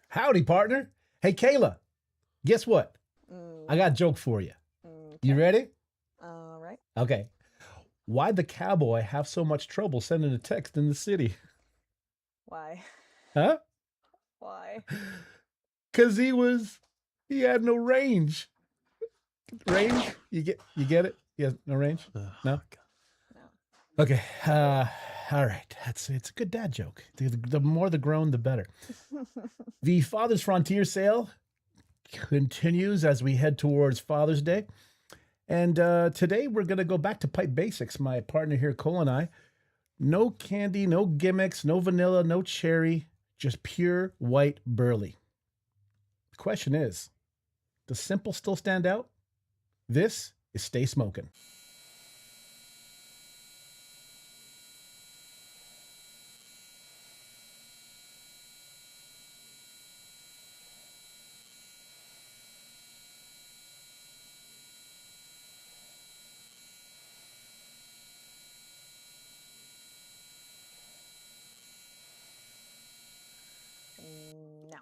Howdy, partner. Hey, Kayla, guess what? I Mm, got a joke for you. You okay. ready? All right. Okay. Why'd the cowboy have so much trouble sending a text in the city? Why? Huh? Why? Because he had no range. Range? You get it? He has no range? Oh No? my God. No. Okay. All right. It's a good dad joke. The more the grown, the better. The Father's Frontier sale continues as we head towards Father's Day. And today we're going to go back to pipe basics. My partner here, Cole, and I. No candy, no gimmicks, no vanilla, no cherry, just pure white Burley. The question is, does simple still stand out? This is Stay Smokin'. No.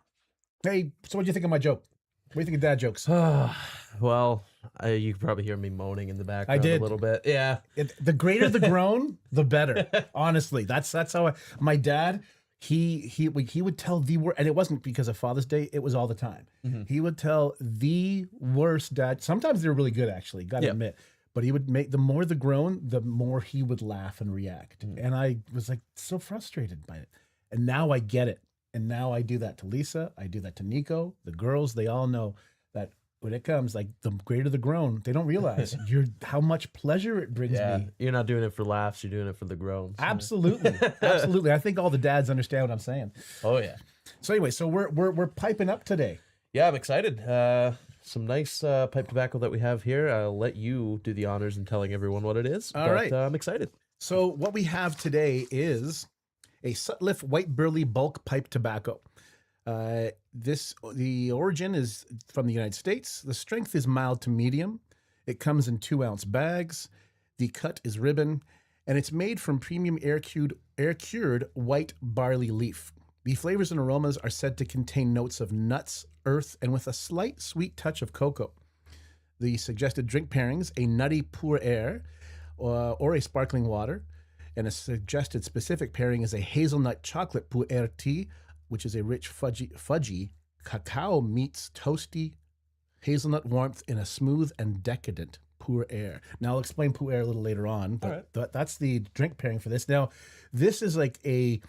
Hey, so what do you think of my joke? What do you think of dad jokes? Well, you can probably hear me moaning in the background did. a little bit. Yeah. The greater the grown, the better. Honestly, that's how my dad. He would tell the word, and it wasn't because of Father's Day. It was all the time. He would tell the worst dad. Sometimes they were really good, actually. Got to Yep. admit. But he would make the more the grown, the more he would laugh and react. And I was like so frustrated by it. And now I get it. And now I do that to Lisa. I do that to Nico. The girls, they all know that when it comes, like the greater the grown, they don't realize how much pleasure it brings Yeah. me. You're not doing it for laughs. You're doing it for the groans. Absolutely, absolutely. I think all the dads understand what I'm saying. Oh yeah. So anyway, so we're piping up today. Yeah, I'm excited. Some nice pipe tobacco that we have here. I'll let you do the honors in telling everyone what it is. All right. I'm excited. So what we have today is a Sutliff White Burley bulk pipe tobacco. The origin is from the United States. The strength is mild to medium. It comes in 2-ounce bags. The cut is ribbon, and it's made from premium air-cured white barley leaf. The flavors and aromas are said to contain notes of nuts, earth, and with a slight sweet touch of cocoa. The suggested drink pairings: a nutty pour air or a sparkling water. And a suggested specific pairing is a hazelnut chocolate pour air tea, which is a rich fudgy cacao meets toasty hazelnut warmth in a smooth and decadent pour air. Now I'll explain pour air a little later on, but that's the drink pairing for this. Now, this is like a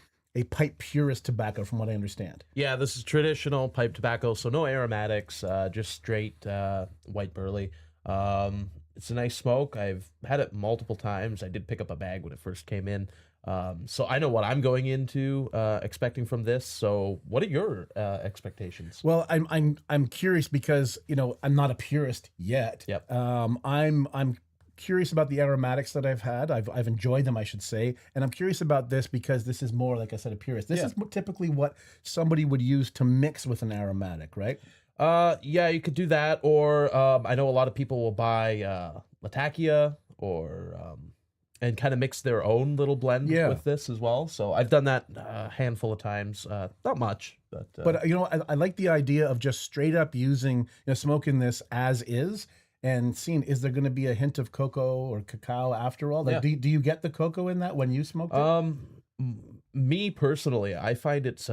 pipe purist tobacco from what I understand. Yeah, this is traditional pipe tobacco, so no aromatics, just straight white burley. It's a nice smoke. I've had it multiple times. I did pick up a bag when it first came in. So I know what I'm going into expecting from this. So what are your expectations? Well, I'm curious because I'm not a purist yet. Yep. I'm curious about the aromatics that I've had. I've enjoyed them, I should say, and I'm curious about this because this is more, like I said, a purist. This is typically what somebody would use to mix with an aromatic, right? Yeah, you could do that, or I know a lot of people will buy Latakia or and kind of mix their own little blend with this as well. So I've done that a handful of times, not much, but I like the idea of just straight up using, smoking this as is and seeing, is there going to be a hint of cocoa or cacao after all? Like, do you get the cocoa in that when you smoked it? Me personally, I find it's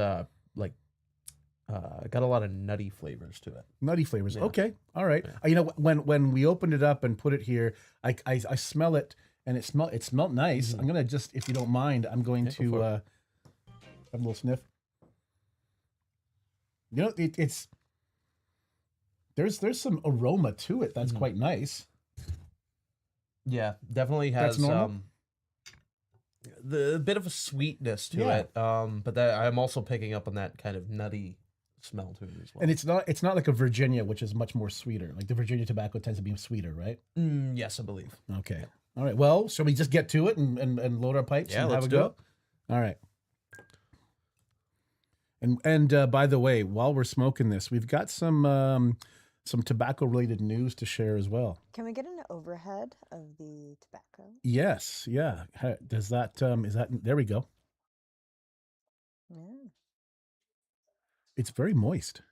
got a lot of nutty flavors to it. Nutty flavors. Okay. All right. When we opened it up and put it here, I smell it and it smelled nice. I'm going to just, if you don't mind, I'm going to have a little sniff. It's there's some aroma to it that's quite nice. Yeah, definitely has the bit of a sweetness to it. But that I'm also picking up on that kind of nutty smell to it as well. And it's not like a Virginia, which is much more sweeter. Like the Virginia tobacco tends to be sweeter, right? Yes, I believe. Okay. All right. Well, shall we just get to it and load our pipes and have a go? All right. And by the way, while we're smoking this, we've got some tobacco related news to share as well. Can we get an overhead of the tobacco? Yes. Yeah. Does that is that there we go. Yeah. It's very moist.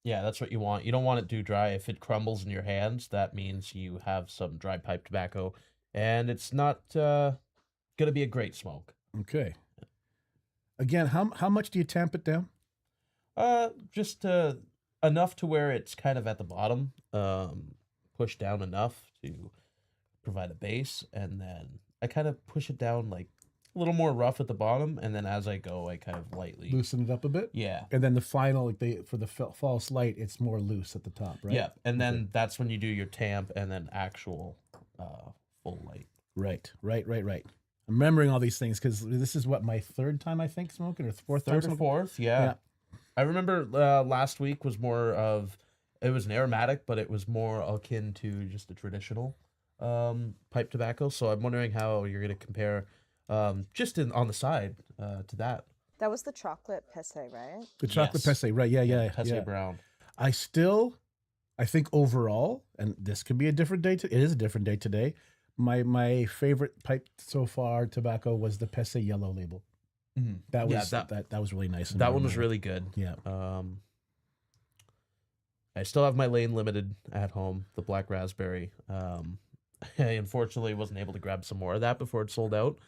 Yeah, that's what you want. You don't want it too dry. If it crumbles in your hands, that means you have some dry pipe tobacco, and it's not gonna be a great smoke. Okay. Again, how much do you tamp it down? Just enough to where it's kind of at the bottom, push down enough to provide a base, and then I kind of push it down like a little more rough at the bottom, and then as I go, I kind of lightly Loosen it up a bit? Yeah. And then the final, like for the false light, it's more loose at the top, right? Yeah, and then that's when you do your tamp and then actual full light. Right. I'm remembering all these things because this is what, my third time, I think, smoking, or fourth time Third or smoking? fourth, yeah. I remember last week was more of, it was an aromatic, but it was more akin to just a traditional pipe tobacco. So I'm wondering how you're going to compare just on the side to that. That was the chocolate pesse, right? The chocolate Yes. pesse, right? Yeah. Pesse brown. I think overall, and this could be a different day. It is a different day today. My favorite pipe so far tobacco was the Pesse yellow label. That was that was really nice. That one was really good. Yeah. I still have my Lane Limited at home, the black raspberry. I unfortunately wasn't able to grab some more of that before it sold out.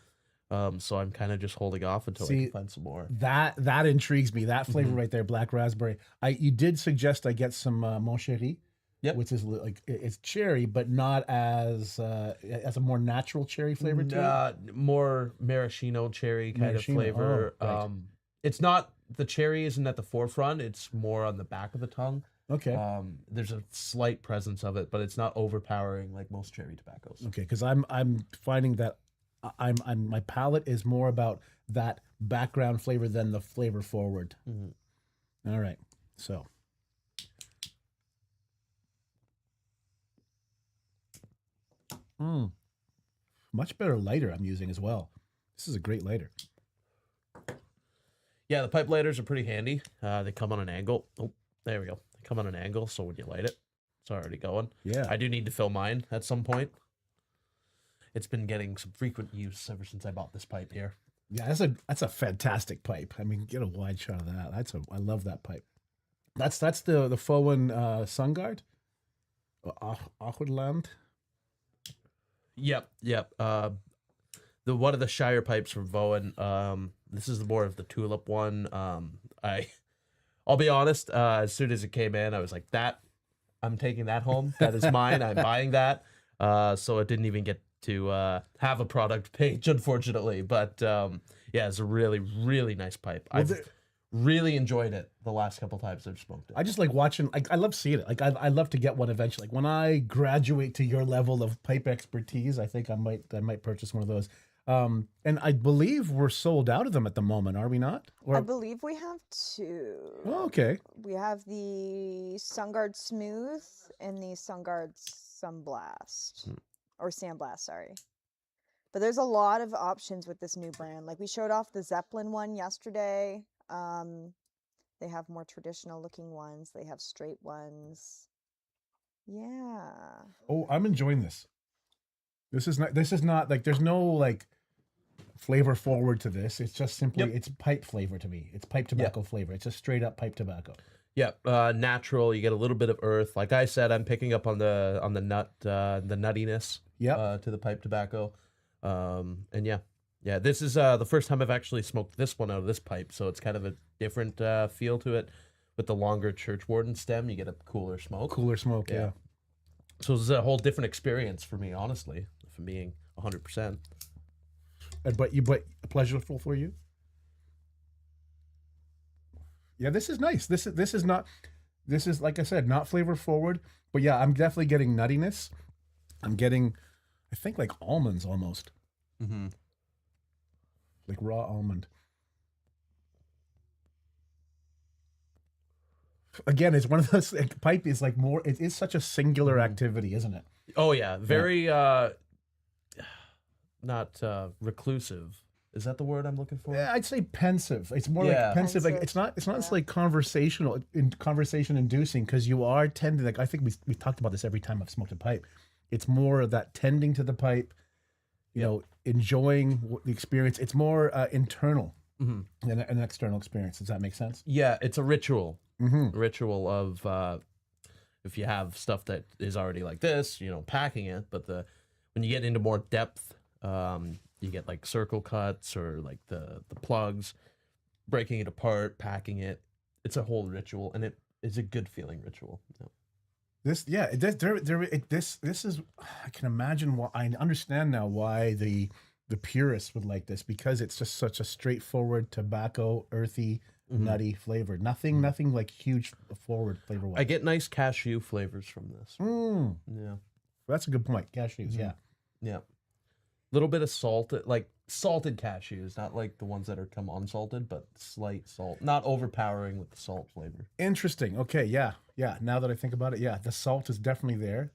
So I'm kind of just holding off until I can find some more. That intrigues me. That flavor right there, black raspberry. You did suggest I get some Mon Chéri. Yep. Which is like, it's cherry, but not as a more natural cherry flavor to it. More maraschino cherry kind of flavor. Oh, right. It's not, the cherry isn't at the forefront. It's more on the back of the tongue. Okay. There's a slight presence of it, but it's not overpowering like most cherry tobaccos. Okay, because I'm finding that I'm my palate is more about that background flavor than the flavor forward. All right, so. Much better lighter I'm using as well. This is a great lighter. Yeah, the pipe lighters are pretty handy. They come on an angle. Oh, there we go. They come on an angle, so when you light it, it's already going. Yeah. I do need to fill mine at some point. It's been getting some frequent use ever since I bought this pipe here. Yeah, that's a fantastic pipe. I mean, get a wide shot of that. I love that pipe. That's the Fowen Sungard. Achwoodland. Yep. The one of the Shire pipes from Voen. This is more of the tulip one. I'll be honest. As soon as it came in, I was like, I'm taking that home. That is mine. I'm buying that. So it didn't even get to have a product page, unfortunately. But yeah, it's a really, really nice pipe. I've really enjoyed it the last couple times I've smoked it. I just like watching. I love seeing it. Like I love to get one eventually. Like when I graduate to your level of pipe expertise, I think I might purchase one of those. And I believe we're sold out of them at the moment, are we not? Or I believe we have two. oh, okay. We have the Sungard Smooth and the Sungard Sunblast. Or Sandblast, sorry. But there's a lot of options with this new brand. Like we showed off the Zeppelin one yesterday. They have more traditional looking ones. They have straight ones. Yeah. Oh, I'm enjoying this. This is not like, there's no like flavor forward to this. It's just simply it's pipe flavor to me. It's pipe tobacco flavor. It's just straight up pipe tobacco. Yeah, natural. You get a little bit of earth. Like I said, I'm picking up on the nut, the nuttiness. To the pipe tobacco. And yeah, this is the first time I've actually smoked this one out of this pipe, so it's kind of a different feel to it. With the longer Churchwarden stem, you get a cooler smoke. Yeah. So this is a whole different experience for me, honestly, if I'm being 100%. But pleasurable for you? Yeah, this is nice. This is like I said, not flavor forward, but yeah, I'm definitely getting nuttiness. I'm getting, I think, like almonds almost. Like raw almond. Again, it's one of those, like, pipe is like more, it is such a singular activity, isn't it? Oh yeah, very not reclusive. Is that the word I'm looking for? Yeah, I'd say pensive. It's more like pensive. Like it's not like conversation inducing, because you are tending, like I think we talked about this every time I've smoked a pipe. It's more of that tending to the pipe, you know, enjoying the experience. It's more internal Mhm. an external experience. Does that make sense? Yeah, it's a ritual. Mm-hmm. Ritual of if you have stuff that is already like this, packing it, but when you get into more depth, you get like circle cuts or like the plugs, breaking it apart, packing it. It's a whole ritual, and it is a good feeling ritual. Yeah. This is. I can imagine why. I understand now why the purists would like this, because it's just such a straightforward tobacco, earthy, nutty flavor. Nothing like huge forward flavor wise. I get nice cashew flavors from this. Yeah. That's a good point. Cashews, yeah. Yeah. Little bit of salt, like salted cashews, not like the ones that are come unsalted, but slight salt, not overpowering with the salt flavor. Interesting. Okay, yeah. Now that I think about it, yeah, the salt is definitely there.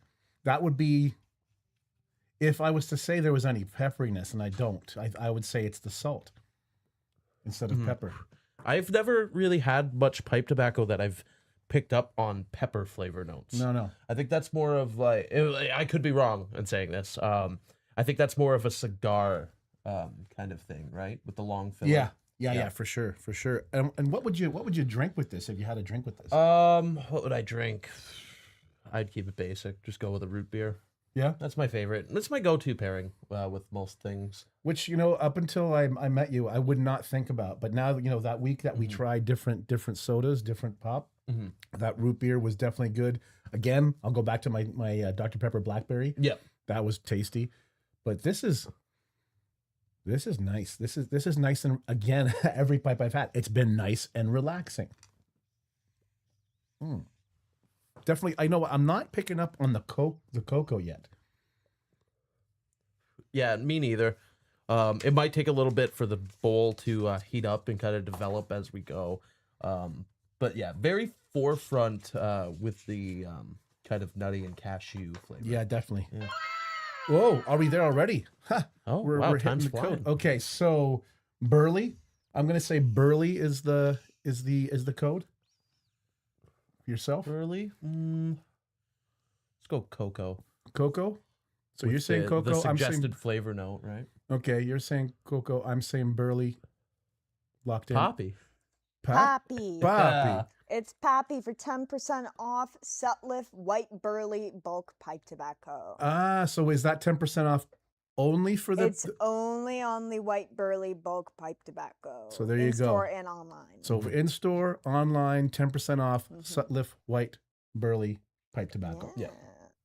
That would be, if I was to say there was any pepperiness, and I don't, I would say it's the salt instead of pepper. I've never really had much pipe tobacco that I've picked up on pepper flavor notes. No. I think that's more of like, I could be wrong in saying this. I think that's more of a cigar kind of thing, right? With the long filler. Yeah, for sure. And what would you drink with this if you had a drink with this? What would I drink? I'd keep it basic. Just go with a root beer. Yeah, That's my favorite. That's my go-to pairing with most things. which up until I met you, I would not think about. But now that week that we tried different sodas, different pop, that root beer was definitely good. Again, I'll go back to my Dr. Pepper Blackberry. Yep. That was tasty. But this is nice. This is nice, and again, every pipe I've had, it's been nice and relaxing. Definitely, I know I'm not picking up on the cocoa yet. Yeah, me neither. It might take a little bit for the bowl to heat up and kind of develop as we go. But yeah, very forefront with the kind of nutty and cashew flavor. Yeah, definitely. Yeah. Whoa, are we there already? Ha, Oh, we're wow, hitting time's the code. flying. Okay, so Burley. I'm gonna say Burley is the code. Yourself, Burley? Let's go cocoa. cocoa. So With you're saying cocoa. The I'm suggested saying flavor note, right? okay. You're saying cocoa. I'm saying Burley. Locked in. Poppy. Poppy. Poppy. It's Poppy for 10% off Sutliff White Burley bulk pipe tobacco. So is that 10% off only for the? It's only on the White Burley bulk pipe tobacco. So there you go. In-store and online. So in store, online, 10% off Sutliff White Burley pipe tobacco. Yeah.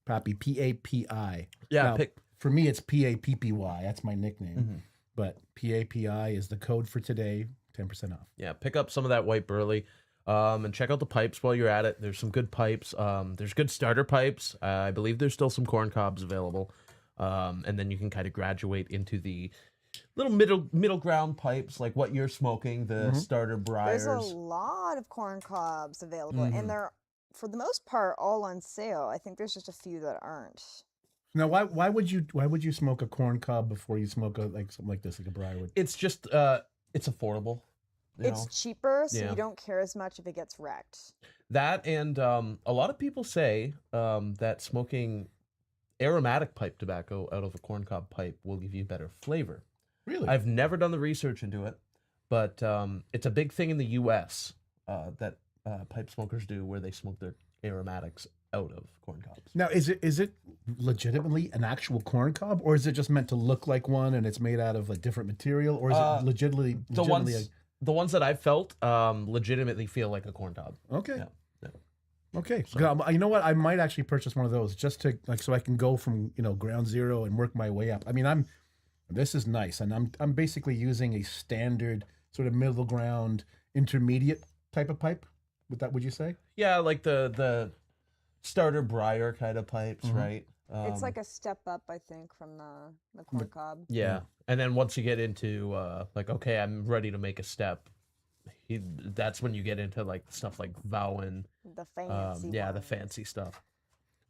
Pappy, PAPI. Yeah, Now, for me, it's PAPPY. That's my nickname. But PAPI is the code for today. 10% off. Yeah, pick up some of that white Burley. And check out the pipes while you're at it. There's some good pipes. There's good starter pipes. I believe there's still some corn cobs available. And then you can kind of graduate into the little middle ground pipes, like what you're smoking, the starter briars. There's a lot of corn cobs available, and they're, for the most part, all on sale. I think there's just a few that aren't. Now, why would you smoke a corn cob before you smoke something like this, like a briarwood? It's just it's affordable. It's cheaper, so Yeah. you don't care as much if it gets wrecked. That, and a lot of people say that smoking aromatic pipe tobacco out of a corncob pipe will give you better flavor. Really? I've never done the research into it, but it's a big thing in the U.S. That pipe smokers do, where they smoke their aromatics out of corn cobs. Now, is it legitimately an actual corn cob, or is it just meant to look like one and it's made out of a different material, or is it legitimately The ones that I've felt legitimately feel like a corn cob. okay? Yeah. Okay. You know what? I might actually purchase one of those just to so I can go from ground zero and work my way up. I mean, this is nice, and I'm basically using a standard sort of middle ground, intermediate type of pipe. Would you say? Yeah, like the starter briar kind of pipes, right? It's like a step up, I think, from the corn cob. Yeah. And then once you get into okay, I'm ready to make a step, that's when you get into like stuff like Vowen. The fancy the ones. fancy stuff.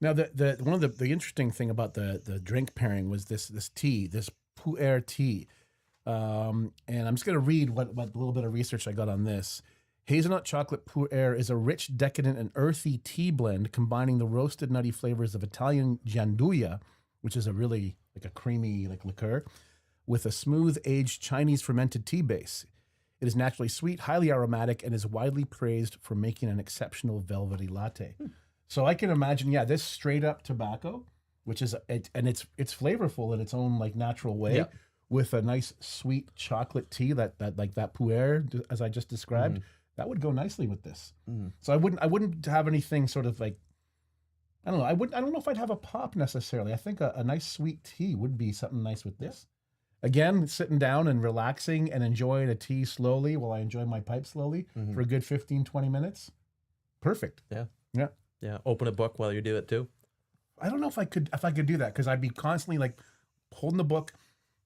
Now, the one of the interesting thing about the drink pairing was this tea, this Pu'er tea, and I'm just gonna read what little bit of research I got on this. Hazelnut chocolate Pu'er is a rich, decadent, and earthy tea blend combining the roasted nutty flavors of Italian gianduja, which is a really like a creamy like liqueur, with a smooth aged Chinese fermented tea base. It is naturally sweet, highly aromatic, and is widely praised for making an exceptional velvety latte. So I can imagine, yeah, this straight up tobacco, which is and it's flavorful in its own like natural way, Yeah. with a nice sweet chocolate tea that like that pu'er as I just described. That would go nicely with this. So I wouldn't have anything sort of like, I don't know. I don't know if I'd have a pop necessarily. I think a nice sweet tea would be something nice with this. Again, sitting down and relaxing and enjoying a tea slowly while I enjoy my pipe slowly for a good 15, 20 minutes. Perfect. Yeah. Yeah. Yeah. Open a book while you do it too. I don't know if I could do that, because I'd be constantly like holding the book,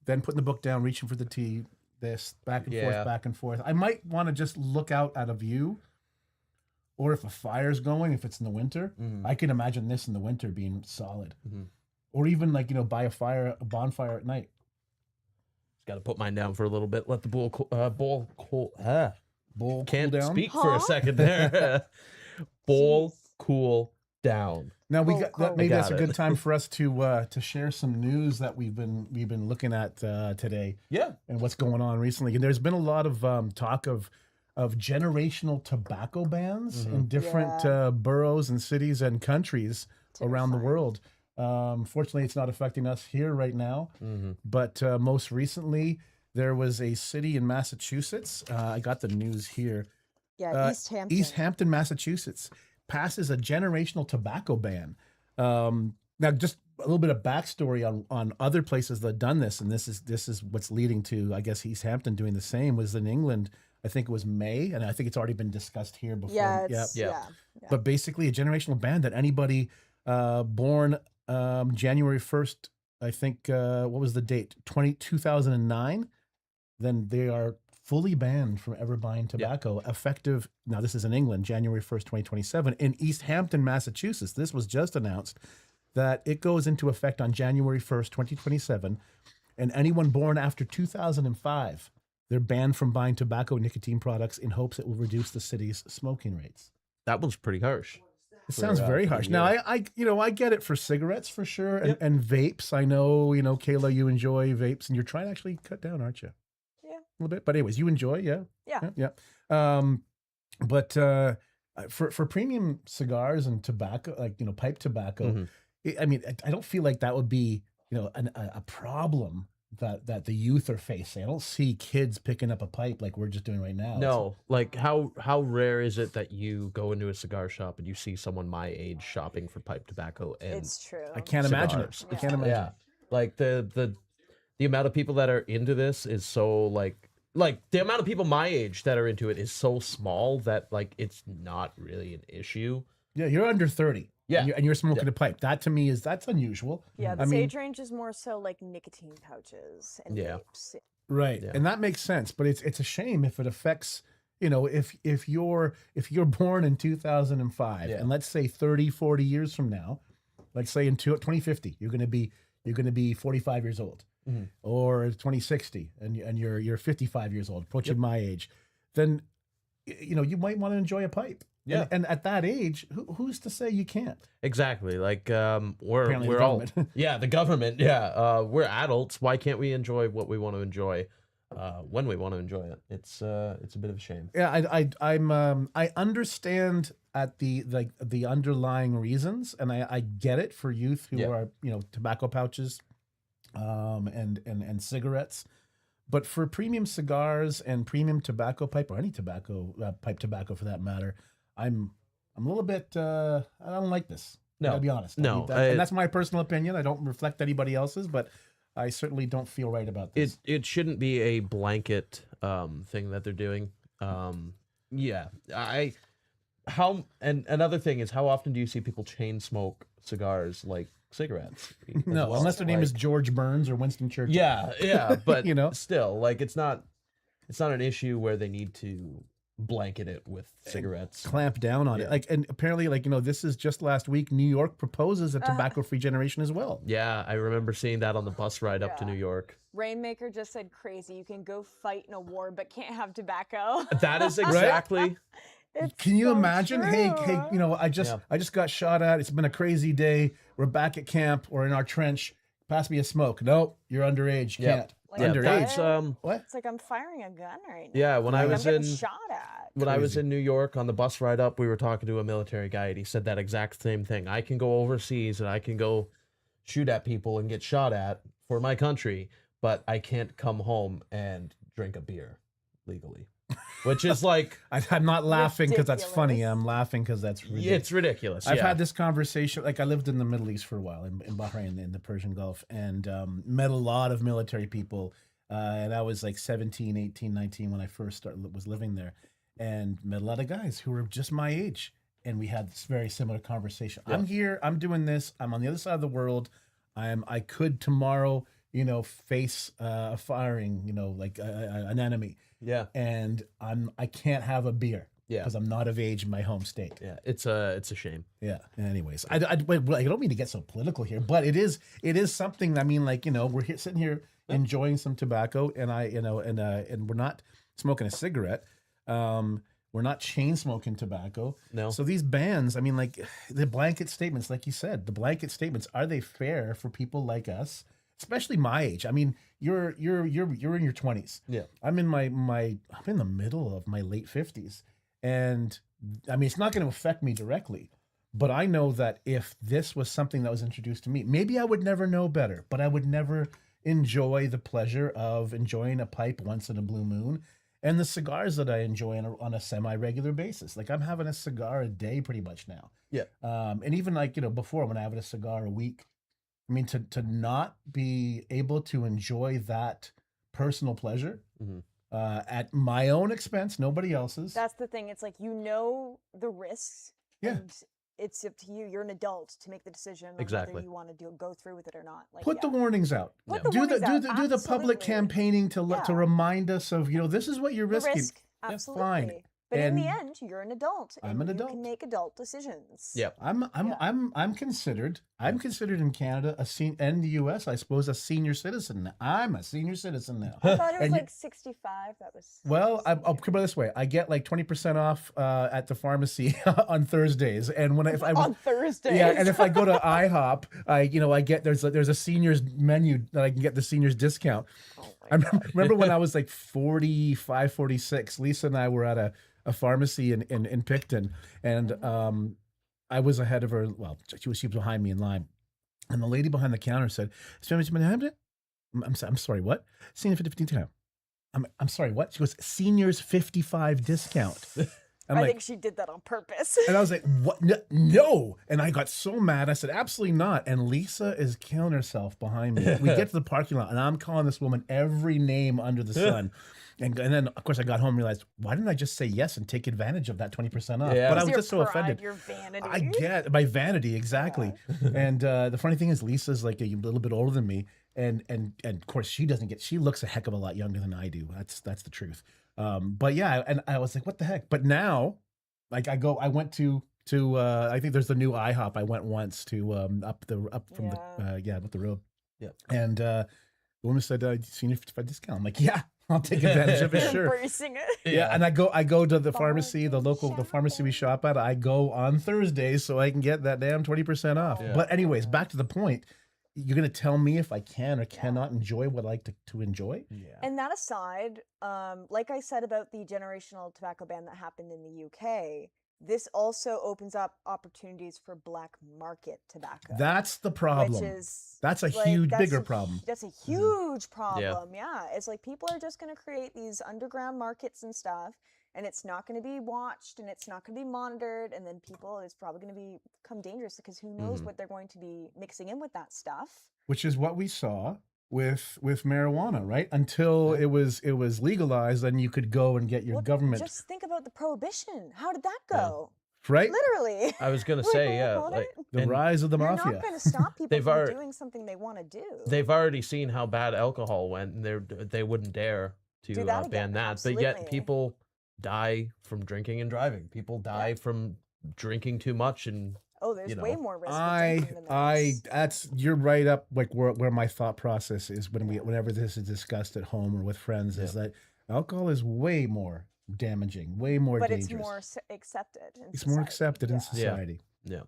then putting the book down, reaching for the tea, this back and forth, back and forth. I might want to just look out at a view, or if a fire's going, if it's in the winter, I can imagine this in the winter being solid. Or even like, by a bonfire at night. Got to put mine down for a little bit. Let the bowl cool cool Can't down. speak for a second there. Bowl Jeez. cool down. Now Cool. maybe that's a Got it. good time for us to share some news that we've been looking at today, Yeah. and what's going on recently. And there's been a lot of talk of generational tobacco bans in different boroughs and cities and countries around the world. Fortunately, it's not affecting us here right now, but most recently there was a city in Massachusetts. I got the news here. Yeah, East Hampton. East Hampton, Massachusetts, passes a generational tobacco ban. Now, just a little bit of backstory on other places that have done this, and this is what's leading to, I guess, East Hampton doing the same. Was in England, I think it was May, and I think it's already been discussed here before. Yeah, Yep. yeah. But basically, a generational ban that anybody born January 1st, I think, what was the date? 2009, then they are fully banned from ever buying tobacco, effective, now this is in England, January 1st, 2027. In East Hampton, Massachusetts, this was just announced that it goes into effect on January 1st, 2027, and anyone born after 2005, they're banned from buying tobacco and nicotine products in hopes it will reduce the city's smoking rates. That one's pretty harsh. It sounds very harsh. Now, I get it for cigarettes for sure, and vapes. I know, Kayla, you enjoy vapes, and you're trying to actually cut down, aren't you? Yeah. A little bit, but anyways, you enjoy, yeah. But for premium cigars and tobacco, like pipe tobacco, I don't feel like that would be a problem that the youth are facing. I don't see kids picking up a pipe like we're just doing right now. No, like how rare is it that you go into a cigar shop and you see someone my age shopping for pipe tobacco? And It's true. I can't imagine it. cigars. I can't imagine yeah, like the amount of people that are into this is so like the amount of people my age that are into it is so small that like it's not really an issue. Yeah, you're under 30. Yeah. And you're smoking a pipe. That to me that's unusual. Yeah, I this mean, age range is more so like nicotine pouches and vapes. right. Yeah. And that makes sense, but it's a shame if it affects, if you're born in 2005 and let's say 30, 40 years from now, let's say in 2050, you're going to be 45 years old. Or 2060 and you're 55 years old, approaching my age, then you might want to enjoy a pipe. Yeah. And at that age, who's to say you can't? Exactly. Like Apparently we're the all government. the government. Yeah. We're adults. Why can't we enjoy what we want to enjoy when we want to enjoy it? It's a bit of a shame. Yeah, I understand at the underlying reasons, and I get it for youth who are tobacco pouches, and cigarettes, but for premium cigars and premium tobacco pipe, or any tobacco pipe tobacco for that matter, I'm a little bit I don't like this. I gotta be honest. No, and that's my personal opinion. I don't reflect anybody else's, but I certainly don't feel right about this. It shouldn't be a blanket thing that they're doing. Yeah. Another thing is, how often do you see people chain smoke cigars like cigarettes? as No, well? unless their name is Like- George Burns or Winston Churchill. Yeah, but still, like it's not an issue where they need to blanket it with cigarettes. Clamp down on it. Like, and apparently, this is just last week, New York proposes a tobacco-free generation as well. Yeah, I remember seeing that on the bus ride up to New York. Rainmaker just said crazy. You can go fight in a war, but can't have tobacco. That is exactly. Can you so imagine? Hey, true. I just got shot at. It's been a crazy day. We're back at camp or in our trench. Pass me a smoke. Nope, you're underage. Yep. Can't. Like, Yeah, I'm that's there. What? It's like I'm firing a gun right now. yeah. When I Like, was I'm getting in shot at. when I was Crazy. in New York on the bus ride up, we were talking to a military guy, and he said that exact same thing. I can go overseas and I can go shoot at people and get shot at for my country, but I can't come home and drink a beer legally, which is like I'm not laughing because that's funny. Ridiculous. I'm laughing because that's ridiculous. it's ridiculous. I've yeah. had this conversation. Like I lived in the Middle East for a while, in Bahrain, in the Persian Gulf, and met a lot of military people. And I was like 17, 18, 19 when I first was living there, and met a lot of guys who were just my age. And we had this very similar conversation. Yeah. I'm here. I'm doing this. I'm on the other side of the world. I could tomorrow, face a firing, like an enemy, Yeah. and I can't have a beer Yeah. because I'm not of age in my home state. Yeah. It's a shame. Yeah. Anyways, I don't mean to get so political here, but it is something. I mean, like we're here, sitting here enjoying some tobacco, and and we're not smoking a cigarette. We're not chain smoking tobacco. No. So these bans, I mean, like the blanket statements, like you said, the blanket statements, are they fair for people like us, especially my age? I mean, you're in your 20s. Yeah. I'm in I'm in the middle of my late 50s, and I mean, it's not going to affect me directly, but I know that if this was something that was introduced to me, maybe I would never know better, but I would never enjoy the pleasure of enjoying a pipe once in a blue moon. And the cigars that I enjoy on a semi-regular basis. Like I'm having a cigar a day pretty much now. Yeah. And even like, before when I had a cigar a week, I mean, to not be able to enjoy that personal pleasure Mhm. At my own expense, nobody else's. That's the thing. It's like the risks. Yeah. And it's up to you. You're an adult to make the decision on Exactly. whether you want to go through with it or not. Like, Put the yeah. warnings out. Put the Do warnings out. do the public Absolutely. campaigning to Yeah. remind us of, this is what you're The risking. risk. Yeah, Absolutely. fine. But in the And end, you're an adult. I'm an and adult. You can make adult decisions. Yep. I'm considered in Canada and the US, I suppose, a senior citizen. I'm a senior citizen now. I thought it was And you- like 65. That was. Well, I'll put it this way: I get like 20% off at the pharmacy on Thursdays, and when if I on Thursdays. yeah, and if I go to IHOP, I get there's a seniors menu that I can get the seniors discount. Oh I my remember when I was like 45, 46, Lisa and I were at a pharmacy in Picton, and I was ahead of her. Well, she was behind me in line, and the lady behind the counter said, I'm sorry, what? Senior 50 discount. I'm sorry, what? She goes, seniors 55 discount. I'm I like, think she did that on purpose. and I was like, what? No. And I got so mad. I said, absolutely not. And Lisa is killing herself behind me. We get to the parking lot, and I'm calling this woman every name under the sun. And then, of course, I got home and realized, why didn't I just say yes and take advantage of that 20% off? Yeah. But I It's was your just so pride, offended. Your vanity. I get my vanity, exactly. And the funny thing is, Lisa's like a little bit older than me, and of course she doesn't get. She looks a heck of a lot younger than I do. That's the truth. But yeah, and I was like, what the heck? But now, like I went to I think there's the new IHOP. I went once to up from up the road. Yeah. And the woman said, senior 55 discount. I'm like, yeah, I'll take advantage of it, You're sure. embracing it. Yeah, and I go to the pharmacy, the Bargain pharmacy we shop at. I go on Thursdays so I can get that damn 20% off. Yeah. But anyways, back to the point. You're gonna tell me if I can or cannot enjoy what I like to enjoy? Yeah. And that aside, like I said about the generational tobacco ban that happened in the UK, this also opens up opportunities for black market tobacco. That's the problem. Which is That's a like, huge, that's bigger a problem. That's a huge problem. Yeah. It's like people are just going to create these underground markets and stuff, and it's not going to be watched and it's not going to be monitored. And then it's probably going to become dangerous because who knows what they're going to be mixing in with that stuff. Which is what we saw with marijuana, right? Until it was legalized, then you could go and get your Well, government, Just think about the prohibition. How did that Yeah. go? right? Literally. I was gonna Like, say, what yeah, about like it? The and rise of the You're mafia. not going to stop people They've from already- doing something they want to do. they've already seen how bad alcohol went, and they wouldn't dare Do to that ban again, that. But yet absolutely. people die from drinking and driving. People die from drinking too much, and Oh, there's you way know, more risk with drinking than there is. That's you're right up like where my thought process is whenever this is discussed at home or with friends is that alcohol is way more damaging, way more But dangerous. it's more accepted in It's more society. accepted in Yeah. society. yeah.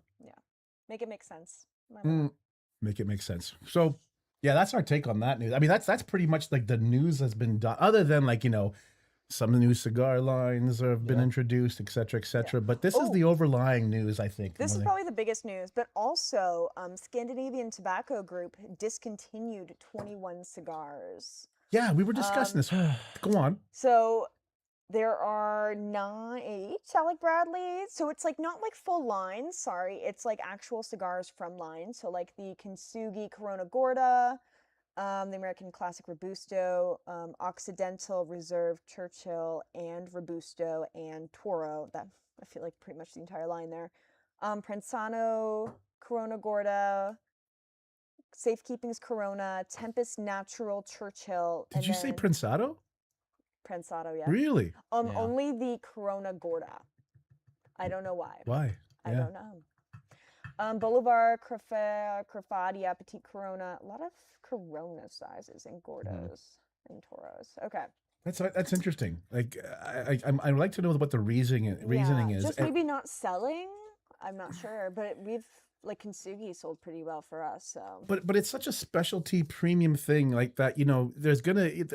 Make it make sense. My bad. Make it make sense. So Yeah, that's our take on that news. I mean, that's pretty much like the news has been done, other than like, some new cigar lines have been Yeah. introduced, et cetera, et cetera. But this is Oh. the overlying news, I think. This more is than- probably the biggest news, but also Scandinavian Tobacco Group discontinued 21 cigars. Yeah, we were discussing this. Go on. So there are 8 Alec Bradley. So it's like not like full lines, sorry. It's like actual cigars from lines. So like the Kintsugi Corona Gorda, the American Classic Robusto, Occidental Reserve Churchill and Robusto and Toro. That I feel like pretty much the entire line there. Prensano Corona Gorda, Safekeeping's Corona, Tempest Natural Churchill. Did you say Prensado? Prensado, yeah. Really? Yeah. Only the Corona Gorda. I don't know why. Why? I don't know. Bolivar, Crefadia, Petite Corona. A lot of Corona sizes and Gordas and Toros. Okay. That's interesting. Like, I'd like to know what the reasoning is. Just maybe not selling. I'm not sure, but we've like Kintsugi sold pretty well for us. So. But it's such a specialty premium thing like that.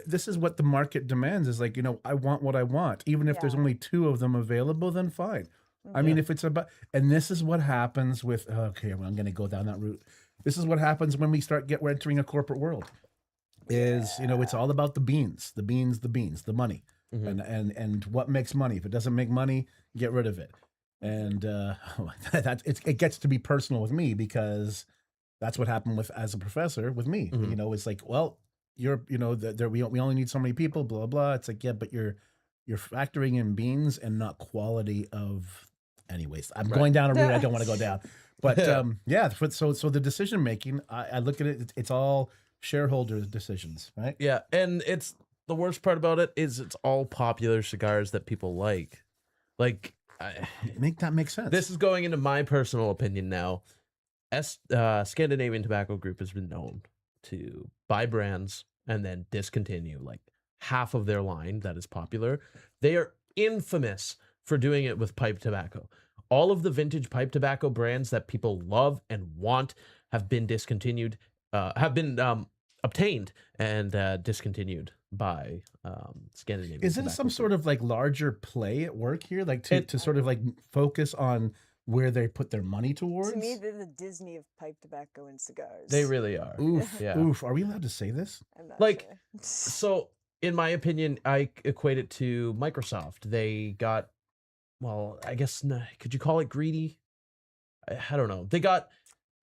This is what the market demands. Is like, I want what I want, even if there's only 2 of them available. Then fine. I mean, if it's about, and this is what happens with. Okay, well, I'm going to go down that route. This is what happens when we we're entering a corporate world. It's all about the beans, the money, and what makes money. If it doesn't make money, get rid of it. And it gets to be personal with me because that's what happened as a professor with me. It's like, well, we only need so many people, blah blah. It's like, yeah, but you're factoring in beans and not quality of. Anyways, I'm going down a route I don't want to go down. But so the decision making, I look at it. It's all shareholder decisions, right? Yeah, and it's the worst part about it is it's all popular cigars that people like. Like, That makes sense. this is going into my personal opinion now. Scandinavian Tobacco Group has been known to buy brands and then discontinue like half of their line that is popular. They are infamous for doing it with pipe tobacco. All of the vintage pipe tobacco brands that people love and want have been discontinued, obtained and discontinued by Scandinavian. Isn't some sort of like larger play at work here, like to sort of like focus on where they put their money towards? To me, they're the Disney of pipe tobacco and cigars. They really are. Oof, Yeah. oof. Are we allowed to say this? I'm not Like, sure. So, in my opinion, I equate it to Microsoft. They got, well, I guess, could you call it greedy? I don't know.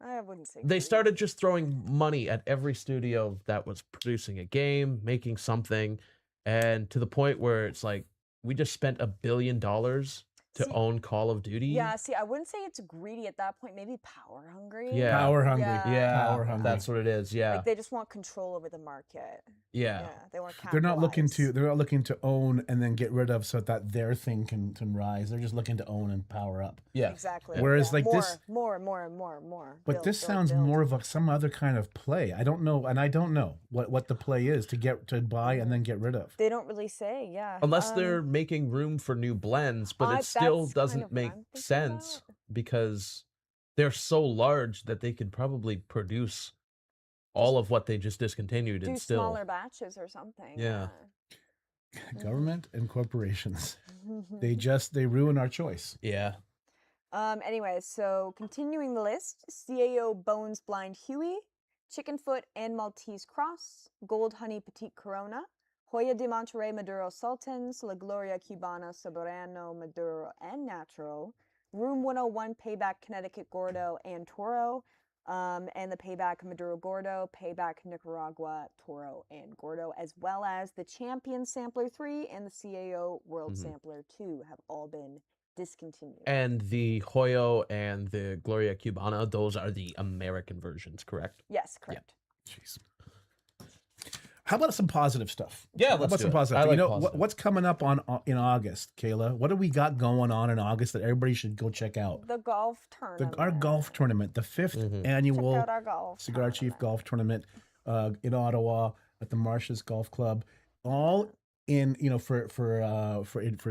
I wouldn't say. They greedy. started just throwing money at every studio that was producing a game, making something, and to the point where it's like, we just spent $1 billion to See, own Call of Duty. Yeah, see, I wouldn't say it's greedy at that point. Maybe power hungry. Yeah. Power hungry. Yeah, Power hungry. that's what it is. Yeah, Like they just want control over the market. yeah. They want. They're not looking to own and then get rid of so that their thing can rise. They're just looking to own and power up. Yeah. Exactly. Whereas, yeah. like, more, this- more. But Build, this build, sounds build. more of some other kind of play. I don't know, and I don't know what the play is to buy and then get rid of. They don't really say. Yeah. Unless they're making room for new blends, but it still that's kind doesn't of what make I'm thinking sense about. because they're so large that they could probably produce all of what they just discontinued do and still. smaller batches or something. Yeah. Government and corporations, they ruin our choice. Yeah. Anyway, so continuing the list, CAO Bones Blind Huey, Chickenfoot and Maltese Cross, Gold Honey Petite Corona, Hoya de Monterrey Maduro Sultans, La Gloria Cubana Soberano Maduro and Natural, Room 101 Payback Connecticut Gordo and Toro, and the Payback Maduro Gordo, Payback Nicaragua Toro and Gordo, as well as the Champion Sampler 3 and the CAO World Sampler 2 have all been discontinued. And the Hoyo and the Gloria Cubana, those are the American versions, correct? Yes, correct. Jeez. How about some positive stuff? Yeah, How let's about do some it. positive? I like What's coming up in August, Kayla? What do we got going on in August that everybody should go check out? The golf tournament. Our golf tournament, the 5th Check annual out our golf Cigar Chief tournament. Golf Tournament in Ottawa at the Marshes Golf Club, all in for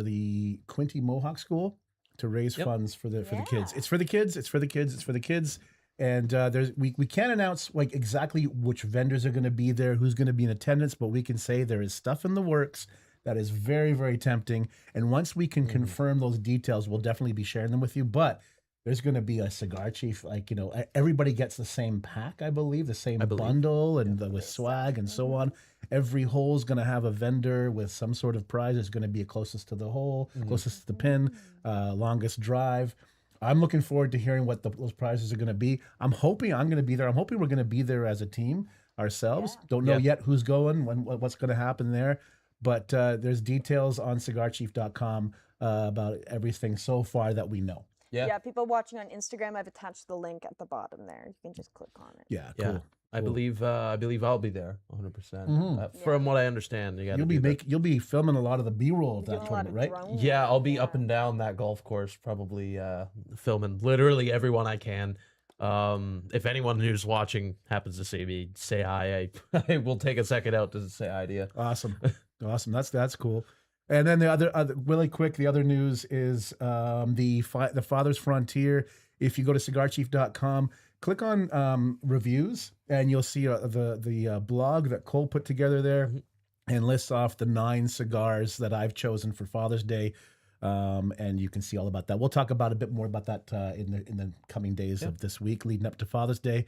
the Quinty Mohawk School to raise funds for the kids. Yeah. It's for the kids. It's for the kids. It's for the kids. And we can't announce like exactly which vendors are going to be there, who's going to be in attendance, but we can say there is stuff in the works that is very, very tempting. And once we can confirm those details, we'll definitely be sharing them with you. But there's going to be a cigar chief, like, everybody gets the same pack, I believe, the same bundle and with swag and so on. Every hole is going to have a vendor with some sort of prize. It's going to be closest to the hole, closest to the pin, longest drive. I'm looking forward to hearing what those prizes are going to be. I'm hoping I'm going to be there. I'm hoping we're going to be there as a team ourselves. Don't know yet who's going, what's going to happen there. But there's details on cigarchief.com about everything so far that we know. Yeah, people watching on Instagram, I've attached the link at the bottom there. You can just click on it. Yeah, cool. Yeah. I believe I'll be there 100%. From what I understand, you'll be filming a lot of the B-roll of that tournament, right? Yeah, I'll be up and down that golf course, probably filming literally everyone I can. If anyone who's watching happens to see me, say hi. I will take a second out to say hi to you. Awesome. That's cool. And then the other really quick, the other news is the Father's Frontier. If you go to cigarchief.com, click on reviews, and you'll see the blog that Cole put together there, and lists off the 9 cigars that I've chosen for Father's Day. And you can see all about that. We'll talk about a bit more about that in the coming days of this week leading up to Father's Day.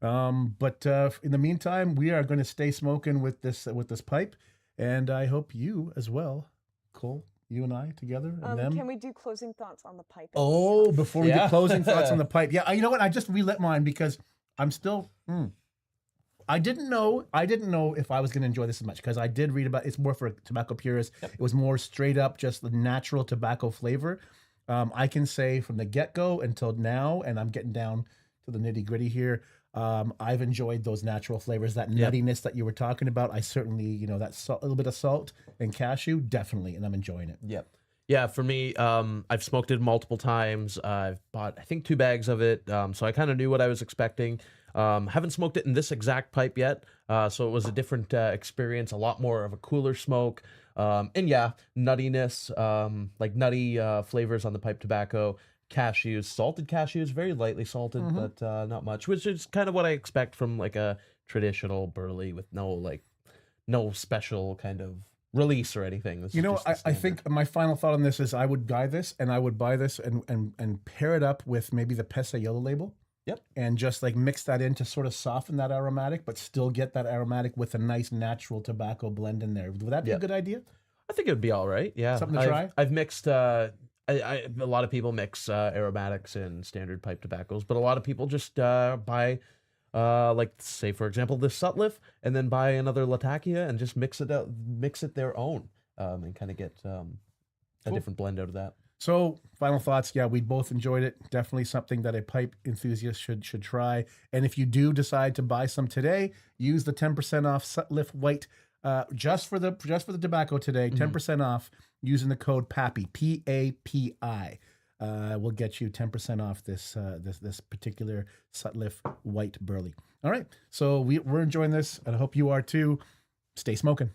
But in the meantime, we are going to stay smoking with this pipe, and I hope you as well, Cole. You and I together, and them. Can we do closing thoughts on the pipe? Oh, before we do closing thoughts on the pipe. Yeah, you know what? I just relit mine because I'm still. I didn't know if I was going to enjoy this as much, because I did read about it's more for tobacco purists. It was more straight up, just the natural tobacco flavor. I can say from the get-go until now, and I'm getting down to the nitty-gritty here, I've enjoyed those natural flavors, that nuttiness that you were talking about. I certainly, that little bit of salt and cashew, definitely, and I'm enjoying it. Yep. Yeah, for me, I've smoked it multiple times. I've bought, I think, 2 bags of it, so I kind of knew what I was expecting. Haven't smoked it in this exact pipe yet, so it was a different experience, a lot more of a cooler smoke. And yeah, nuttiness, like nutty flavors on the pipe tobacco. Cashews, salted cashews, very lightly salted, but not much, which is kind of what I expect from like a traditional Burley with no special kind of release or anything. I think my final thought on this is I would buy this and pair it up with maybe the Pesa Yellow label. Yep. And just like mix that in to sort of soften that aromatic, but still get that aromatic with a nice natural tobacco blend in there. Would that be a good idea? I think it would be all right. Yeah. Something to try? I've mixed a lot of people mix aromatics in standard pipe tobaccos, but a lot of people just buy, like, say, for example, this Sutliff, and then buy another Latakia and just mix it their own, and kind of get a different blend out of that. So, final thoughts. Yeah, we both enjoyed it. Definitely something that a pipe enthusiast should try. And if you do decide to buy some today, use the 10% off Sutliff White just for the tobacco today. 10% off using the code PAPI, PAPI. Will get you 10% off this particular Sutliff White Burley. All right, so we're enjoying this, and I hope you are too. Stay smoking.